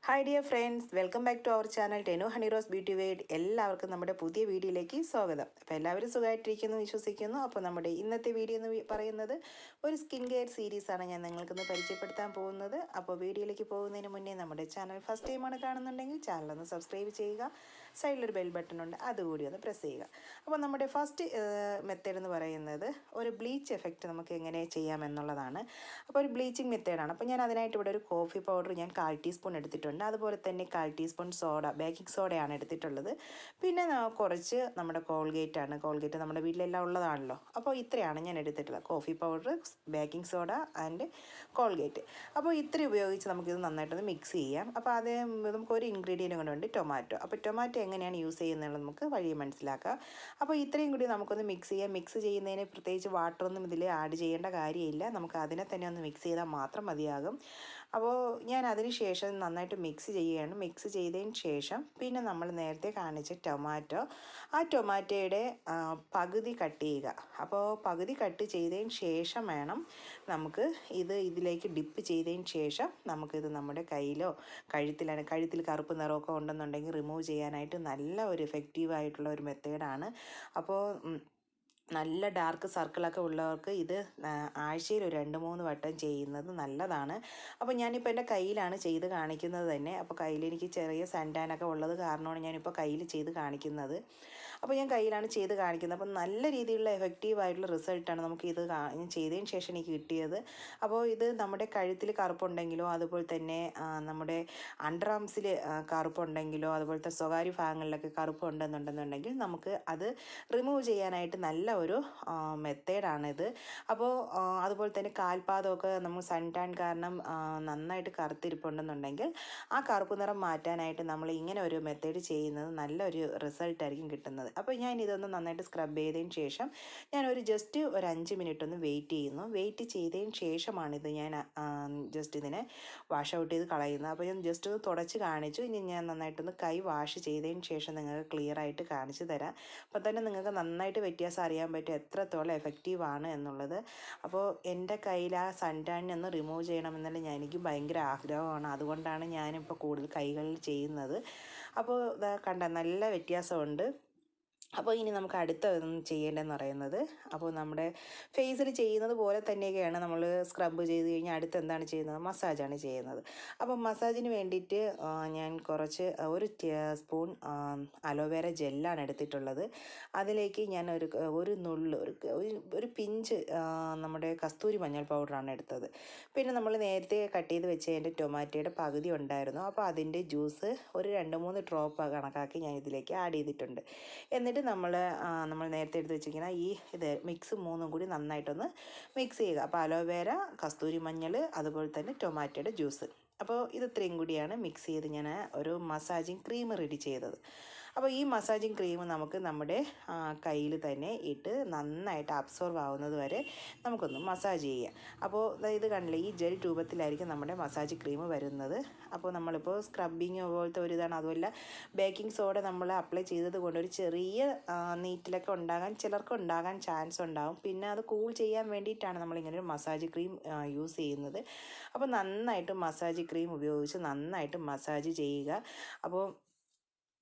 Hi dear friends, welcome back to our channel ടെനു Honey Rose beauty world. എല്ലാവർക്കും നമ്മുടെ പുതിയ വീഡിയോയിലേക്ക് സ്വാഗതം. അപ്പോൾ എല്ലാവരും സുഖമായിട്ടിരിക്കുന്നു വിശ്വസിക്കുന്നു. അപ്പോൾ നമ്മുടെ ഇന്നത്തെ വീഡിയോ എന്ന് പറയുന്നത് ഒരു സ്കിൻ കെയർ സീരീസാണ് ഞാൻ നിങ്ങൾക്കിന്ന് പരിചയപ്പെടുത്താൻ പോകുന്നത്. അപ്പോൾ വീഡിയോയിലേക്ക് പോകുന്നതിന് മുന്നേ നമ്മുടെ ചാനൽ ഫസ്റ്റ് ടൈമാണ് കാണുന്നുണ്ടെങ്കിൽ ചാനലൊന്ന് സബ്സ്ക്രൈബ് ചെയ്യുക. സൈഡിലൊരു ബെൽ ബട്ടൺ ഉണ്ട്, അതുകൂടി ഒന്ന് പ്രസ് ചെയ്യുക. അപ്പോൾ നമ്മുടെ ഫസ്റ്റ് മെത്തേഡ് എന്ന് പറയുന്നത് ഒരു ബ്ലീച്ച് എഫക്റ്റ് നമുക്ക് എങ്ങനെ ചെയ്യാമെന്നുള്ളതാണ്. അപ്പോൾ ഒരു ബ്ലീച്ചിങ് മെത്തേഡാണ്. അപ്പോൾ ഞാൻ അതിനായിട്ട് ഇവിടെ ഒരു കോഫി പൗഡർ ഞാൻ 1/4 ടീസ്പൂൺ എടുത്തിട്ടുണ്ട്. അതുപോലെ തന്നെ 1/4 ടീസ്പൂൺ ബേക്കിംഗ് സോഡയാണ് എടുത്തിട്ടുള്ളത്. പിന്നെ കുറച്ച് നമ്മുടെ കോൾഗേറ്റ് നമ്മുടെ വീട്ടിലെല്ലാം ഉള്ളതാണല്ലോ. അപ്പോൾ ഇത്രയാണ് ഞാൻ എടുത്തിട്ടുള്ളത്: coffee powder, baking soda and Colgate. അപ്പോൾ ഇത്ര ഉപയോഗിച്ച് നമുക്കിത് നന്നായിട്ടൊന്ന് മിക്സ് ചെയ്യാം. അപ്പോൾ അത് നമുക്കൊരു ഇൻഗ്രീഡിയൻറ്റ് കൊണ്ടുണ്ട്, ടൊമാറ്റോ. അപ്പോൾ ടൊമാറ്റോ എങ്ങനെയാണ് യൂസ് ചെയ്യുന്നത് നമുക്ക് വഴി മനസ്സിലാക്കാം. അപ്പോൾ ഇത്രയും കൂടി നമുക്കൊന്ന് മിക്സ് ചെയ്യാം. മിക്സ് ചെയ്യുന്നതിന് പ്രത്യേകിച്ച് വാട്ടറൊന്നും ഇതിൽ ആഡ് ചെയ്യേണ്ട കാര്യമില്ല. നമുക്ക് അതിനെ തന്നെ ഒന്ന് മിക്സ് ചെയ്താൽ മാത്രം മതിയാകും. അപ്പോൾ ഞാൻ അതിന് ശേഷം നന്നായിട്ട് മിക്സ് ചെയ്യുകയാണ്. മിക്സ് ചെയ്തതിന് ശേഷം പിന്നെ നമ്മൾ നേരത്തെ കാണിച്ച ആ ടൊമാറ്റോയുടെ പകുതി കട്ട് ചെയ്യുക. അപ്പോൾ പകുതി കട്ട് ചെയ്തതിന് ശേഷം വേണം നമുക്ക് ഇതിലേക്ക് ഡിപ്പ് ചെയ്തതിന് ശേഷം നമുക്കിത് നമ്മുടെ കയ്യിലോ കഴുത്തിൽ കറുപ്പ് നിറമൊക്കെ ഉണ്ടെന്നുണ്ടെങ്കിൽ റിമൂവ് ചെയ്യാനായിട്ട് നല്ല ഒരു എഫക്റ്റീവായിട്ടുള്ള ഒരു മെത്തേഡാണ്. അപ്പോൾ നല്ല ഡാർക്ക് സർക്കിളൊക്കെ ഉള്ളവർക്ക് ഇത് ആഴ്ചയിൽ ഒരു 2-3 വട്ടം ചെയ്യുന്നത് നല്ലതാണ്. അപ്പോൾ ഞാനിപ്പോൾ എൻ്റെ കയ്യിലാണ് ചെയ്ത് കാണിക്കുന്നത് തന്നെ. അപ്പോൾ കയ്യിലെനിക്ക് ചെറിയ സൺടാനൊക്കെ ഉള്ളത് കാരണമാണ് ഞാനിപ്പോൾ കയ്യിൽ ചെയ്ത് കാണിക്കുന്നത്. അപ്പോൾ ഞാൻ കയ്യിലാണ് ചെയ്ത് കാണിക്കുന്നത്. അപ്പോൾ നല്ല രീതിയിലുള്ള എഫക്റ്റീവായിട്ടുള്ള റിസൾട്ടാണ് നമുക്ക് ചെയ്തതിന് ശേഷം എനിക്ക് കിട്ടിയത്. അപ്പോൾ ഇത് നമ്മുടെ കഴുത്തിൽ കറുപ്പുണ്ടെങ്കിലോ അതുപോലെ തന്നെ നമ്മുടെ അണ്ടർ ആംസിൽ കറുപ്പുണ്ടെങ്കിലോ അതുപോലത്തെ സ്വകാര്യ ഭാഗങ്ങളിലൊക്കെ കറുപ്പുണ്ടെന്നുണ്ടെന്നുണ്ടെങ്കിൽ നമുക്ക് അത് റിമൂവ് ചെയ്യാനായിട്ട് നല്ല ഒരു മെത്തേഡാണിത്. അപ്പോൾ അതുപോലെ തന്നെ കാൽപാദമൊക്കെ നമ്മൾ സൺടാൻ കാരണം നന്നായിട്ട് കറുത്തിരിപ്പുണ്ടെന്നുണ്ടെങ്കിൽ ആ കറുപ്പ് നിറം മാറ്റാനായിട്ട് നമ്മൾ ഇങ്ങനെ ഒരു മെത്തേഡ് ചെയ്യുന്നത് നല്ലൊരു റിസൾട്ടായിരിക്കും കിട്ടുന്നത്. അപ്പോൾ ഞാൻ ഇതൊന്ന് നന്നായിട്ട് സ്ക്രബ് ചെയ്തതിന് ശേഷം ഞാൻ ജസ്റ്റ് ഒരു 5 മിനിറ്റ് ഒന്ന് വെയിറ്റ് ചെയ്യുന്നു. വെയിറ്റ് ചെയ്തതിന് ശേഷമാണിത് ഞാൻ ജസ്റ്റ് ഇതിനെ വാഷ് ഔട്ട് ചെയ്ത് കളയുന്നത്. അപ്പോൾ ഞാൻ ജസ്റ്റ് ഒന്ന് തുടച്ച് കാണിച്ചു. ഇനി ഞാൻ നന്നായിട്ടൊന്ന് കൈ വാഷ് ചെയ്തതിന് ശേഷം നിങ്ങൾക്ക് ക്ലിയർ ആയിട്ട് കാണിച്ചു തരാം. അപ്പോൾ തന്നെ നിങ്ങൾക്ക് നന്നായിട്ട് വ്യത്യാസം അറിയാൻ പറ്റും എത്രത്തോളം എഫക്റ്റീവാണ് എന്നുള്ളത്. അപ്പോൾ എൻ്റെ കയ്യിൽ ആ സൺടാനിനെ ഒന്ന് റിമൂവ് ചെയ്യണമെന്നുള്ള എനിക്ക് ഭയങ്കര ആഗ്രഹമാണ്. അതുകൊണ്ടാണ് ഞാനിപ്പോൾ കൂടുതൽ കൈകളിൽ ചെയ്യുന്നത്. അപ്പോൾ കണ്ട നല്ല വ്യത്യാസമുണ്ട്. അപ്പോൾ ഇനി നമുക്ക് അടുത്തതൊന്നും ചെയ്യേണ്ടതെന്ന് പറയുന്നത്, അപ്പോൾ നമ്മുടെ ഫേസിൽ ചെയ്യുന്നത് പോലെ തന്നെയൊക്കെയാണ് നമ്മൾ സ്ക്രബ് ചെയ്ത് കഴിഞ്ഞാൽ അടുത്ത് എന്താണ് ചെയ്യുന്നത്, മസാജാണ് ചെയ്യുന്നത്. അപ്പോൾ മസാജിന് വേണ്ടിയിട്ട് ഞാൻ ഒരു സ്പൂൺ അലോവേര ജെല്ലാണ് എടുത്തിട്ടുള്ളത്. അതിലേക്ക് ഞാൻ ഒരു നുള്ള് ഒരു പിഞ്ച് നമ്മുടെ കസ്തൂരി മഞ്ഞൾ പൗഡറാണ് എടുത്തത്. പിന്നെ നമ്മൾ നേരത്തെ കട്ട് ചെയ്ത് വെച്ചതിൻ്റെ ടൊമാറ്റോയുടെ പകുതി ഉണ്ടായിരുന്നു. അപ്പോൾ അതിൻ്റെ ജ്യൂസ് ഒരു 2-3 ഡ്രോപ്പ് കണക്കാക്കി ഞാൻ ഇതിലേക്ക് ആഡ് ചെയ്തിട്ടുണ്ട്. എന്നിട്ട് നമ്മൾ നേരത്തെ എടുത്ത് വെച്ചിരിക്കുന്ന മിക്സ് 3 കൂടി നന്നായിട്ടൊന്ന് മിക്സ് ചെയ്യുക. അപ്പോൾ അലോവേര, കസ്തൂരി മഞ്ഞൾ, അതുപോലെ തന്നെ ടൊമാറ്റോയുടെ ജ്യൂസ്. അപ്പോൾ ഇത്രയും കൂടിയാണ് മിക്സ് ചെയ്ത് ഞാൻ ഒരു മസാജിങ് ക്രീം റെഡി ചെയ്തത്. അപ്പോൾ ഈ മസാജിങ് ക്രീം നമുക്ക് നമ്മുടെ കയ്യിൽ തന്നെ ഇട്ട് നന്നായിട്ട് അബ്സോർവ് ആവുന്നത് വരെ നമുക്കൊന്ന് മസാജ് ചെയ്യാം. അപ്പോൾ ഇത് കണ്ടില്ലേ, ഈ ജെൽ രൂപത്തിലായിരിക്കും നമ്മുടെ മസാജ് ക്രീം വരുന്നത്. അപ്പോൾ നമ്മളിപ്പോൾ സ്ക്രബിങ് പോലത്തെ ഒരു ഇതാണ്. അതുമല്ല, ബേക്കിംഗ് സോഡ നമ്മൾ അപ്ലൈ ചെയ്തത് കൊണ്ട് ഒരു ചെറിയ നീറ്റിലൊക്കെ ചിലർക്ക് ഉണ്ടാകാൻ ചാൻസ് ഉണ്ടാകും. പിന്നെ അത് കൂൾ ചെയ്യാൻ വേണ്ടിയിട്ടാണ് നമ്മളിങ്ങനെ ഒരു മസാജ് ക്രീം യൂസ് ചെയ്യുന്നത്. അപ്പോൾ നന്നായിട്ട് മസാജ് ക്രീം ഉപയോഗിച്ച് നന്നായിട്ട് മസാജ് ചെയ്യുക. അപ്പോൾ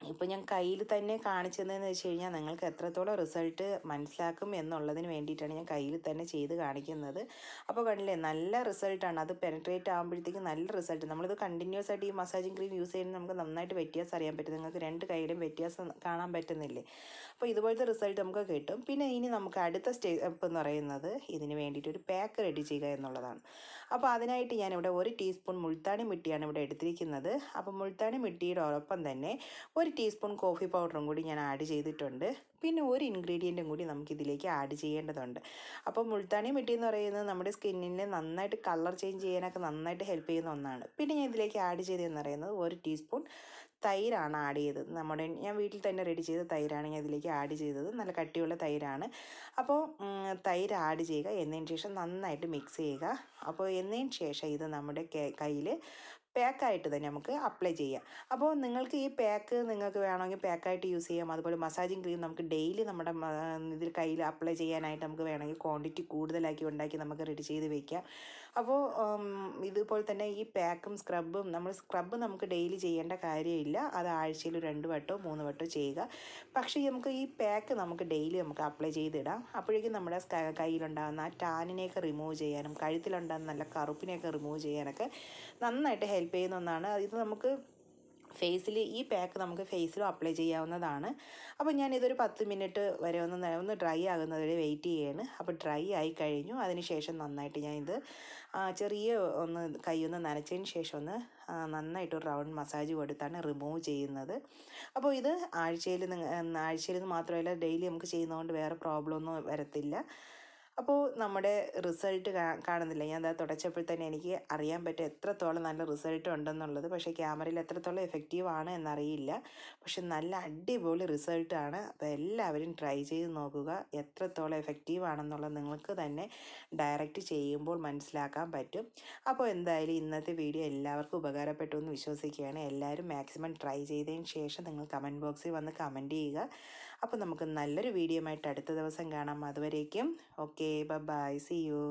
ഇപ്പോൾ ഞാൻ കയ്യിൽ തന്നെ കാണിച്ചതെന്ന് വെച്ച് കഴിഞ്ഞാൽ നിങ്ങൾക്ക് എത്രത്തോളം റിസൾട്ട് മനസ്സിലാക്കും എന്നുള്ളതിന് വേണ്ടിയിട്ടാണ് ഞാൻ കയ്യിൽ തന്നെ ചെയ്ത് കാണിക്കുന്നത്. അപ്പോൾ കണ്ടില്ലേ, നല്ല റിസൾട്ടാണ്. അത് പെനട്രേറ്റ് ആകുമ്പോഴത്തേക്കും നല്ല റിസൾട്ട്. നമ്മളിത് കണ്ടിന്യൂസ് ആയിട്ട് ഈ മസാജിങ് ക്രീം യൂസ് ചെയ്യുന്നത് നമുക്ക് നന്നായിട്ട് വ്യത്യാസം അറിയാൻ പറ്റും. നിങ്ങൾക്ക് 2 കൈയുടെയും വ്യത്യാസം കാണാൻ പറ്റുന്നില്ലേ? അപ്പോൾ ഇതുപോലത്തെ റിസൾട്ട് നമുക്ക് കിട്ടും. പിന്നെ ഇനി നമുക്ക് അടുത്ത സ്റ്റെപ്പ് എന്ന് പറയുന്നത് ഇതിന് വേണ്ടിയിട്ട് ഒരു പാക്ക് റെഡി ചെയ്യുക എന്നുള്ളതാണ്. അപ്പോൾ അതിനായിട്ട് ഞാനിവിടെ 1 ടീസ്പൂൺ മുൾത്താനി മിട്ടിയാണ് ഇവിടെ എടുത്തിരിക്കുന്നത്. അപ്പോൾ മുൾത്താനി മിട്ടിയുടെ ഒപ്പം തന്നെ 1 ടീസ്പൂൺ കോഫി പൗഡറും കൂടി ഞാൻ ആഡ് ചെയ്തിട്ടുണ്ട്. പിന്നെ ഒരു ഇൻഗ്രീഡിയൻറ്റും കൂടി നമുക്കിതിലേക്ക് ആഡ് ചെയ്യേണ്ടതുണ്ട്. അപ്പോൾ മുൾത്താനി മിട്ടി എന്ന് പറയുന്നത് നമ്മുടെ സ്കിന്നിന് നന്നായിട്ട് കളർ ചേഞ്ച് ചെയ്യാനൊക്കെ നന്നായിട്ട് ഹെൽപ്പ് ചെയ്യുന്ന ഒന്നാണ്. പിന്നെ ഞാൻ ഇതിലേക്ക് ആഡ് ചെയ്തതെന്ന് പറയുന്നത് 1 ടീസ്പൂൺ തൈരാണ് ആഡ് ചെയ്തത്. ഞാൻ വീട്ടിൽ തന്നെ റെഡി ചെയ്ത തൈരാണ് ഞാൻ ഇതിലേക്ക് ആഡ് ചെയ്തത്. നല്ല കട്ടിയുള്ള തൈരാണ്. അപ്പോൾ തൈര് ആഡ് ചെയ്യുക. എന്നതിന് ശേഷം നന്നായിട്ട് മിക്സ് ചെയ്യുക. അപ്പോൾ എന്നതിന് ശേഷം ഇത് നമ്മുടെ കയ്യിൽ പാക്കായിട്ട് തന്നെ നമുക്ക് അപ്ലൈ ചെയ്യാം. അപ്പോൾ നിങ്ങൾക്ക് ഈ പാക്ക് നിങ്ങൾക്ക് വേണമെങ്കിൽ പാക്കായിട്ട് യൂസ് ചെയ്യാം. അതുപോലെ മസാജിങ് ക്രീം നമുക്ക് ഡെയിലി നമ്മുടെ ഇതിൽ കയ്യിൽ അപ്ലൈ ചെയ്യാനായിട്ട് നമുക്ക് വേണമെങ്കിൽ ക്വാണ്ടിറ്റി കൂടുതലാക്കി ഉണ്ടാക്കി നമുക്ക് റെഡി ചെയ്ത് വയ്ക്കാം. അപ്പോൾ ഇതുപോലെ തന്നെ ഈ പാക്കും സ്ക്രബും സ്ക്രബ് നമുക്ക് ഡെയിലി ചെയ്യേണ്ട കാര്യമില്ല. അത് ആഴ്ചയിൽ 2 വട്ടോ 3 വട്ടോ ചെയ്യുക. പക്ഷേ നമുക്ക് ഈ പാക്ക് നമുക്ക് ഡെയിലി നമുക്ക് അപ്ലൈ ചെയ്തിടാം. അപ്പോഴേക്കും നമ്മുടെ കയ്യിലുണ്ടാകുന്ന ആ ടാനിനെയൊക്കെ റിമൂവ് ചെയ്യാനും കഴുത്തിലുണ്ടാകുന്ന നല്ല കറുപ്പിനെയൊക്കെ റിമൂവ് ചെയ്യാനൊക്കെ നന്നായിട്ട് ഹെൽപ്പ് ചെയ്യുന്ന ഒന്നാണ്. ഇത് നമുക്ക് ഫേസിൽ ഈ പാക്ക് നമുക്ക് ഫേസിലും അപ്ലൈ ചെയ്യാവുന്നതാണ്. അപ്പോൾ ഞാനിതൊരു 10 മിനിറ്റ് വരെ ഒന്ന് ഡ്രൈ ആകുന്നത് വരെ വെയിറ്റ് ചെയ്യാണ്. അപ്പോൾ ഡ്രൈ ആയി കഴിഞ്ഞു. അതിനുശേഷം നന്നായിട്ട് ഞാനിത് ചെറിയ കൈയൊന്ന് നനച്ചതിന് ശേഷം നന്നായിട്ട് ഒരു റൗണ്ട് മസാജ് കൊടുത്താണ് റിമൂവ് ചെയ്യുന്നത്. അപ്പോൾ ഇത് ആഴ്ചയിൽ മാത്രമല്ല ഡെയിലി നമുക്ക് ചെയ്യുന്നതുകൊണ്ട് വേറെ പ്രോബ്ലം ഒന്നും വരത്തില്ല. അപ്പോൾ നമ്മുടെ റിസൾട്ട് കാണുന്നില്ല. ഞാൻ അത് തുടച്ചപ്പോൾ തന്നെ എനിക്ക് അറിയാൻ പറ്റും എത്രത്തോളം നല്ല റിസൾട്ട് ഉണ്ടെന്നുള്ളത്. പക്ഷേ ക്യാമറയിൽ എത്രത്തോളം എഫക്റ്റീവ് ആണ് എന്നറിയില്ല. പക്ഷെ നല്ല അടിപൊളി റിസൾട്ടാണ്. അപ്പോൾ എല്ലാവരും ട്രൈ ചെയ്ത് നോക്കുക. എത്രത്തോളം എഫക്റ്റീവ് ആണെന്നുള്ളത് നിങ്ങൾക്ക് തന്നെ ഡയറക്റ്റ് ചെയ്യുമ്പോൾ മനസ്സിലാക്കാൻ പറ്റും. അപ്പോൾ എന്തായാലും ഇന്നത്തെ വീഡിയോ എല്ലാവർക്കും ഉപകാരപ്പെട്ടു എന്ന് വിശ്വസിക്കുകയാണ്. എല്ലാവരും മാക്സിമം ട്രൈ ചെയ്തതിന് ശേഷം നിങ്ങൾ കമൻറ്റ് ബോക്സിൽ വന്ന് കമൻറ്റ് ചെയ്യുക. അപ്പോൾ നമുക്ക് നല്ലൊരു വീഡിയോ ആയിട്ട് അടുത്ത ദിവസം കാണാം. അതുവരേക്കും ഓക്കെ, ബൈ, സീ യു.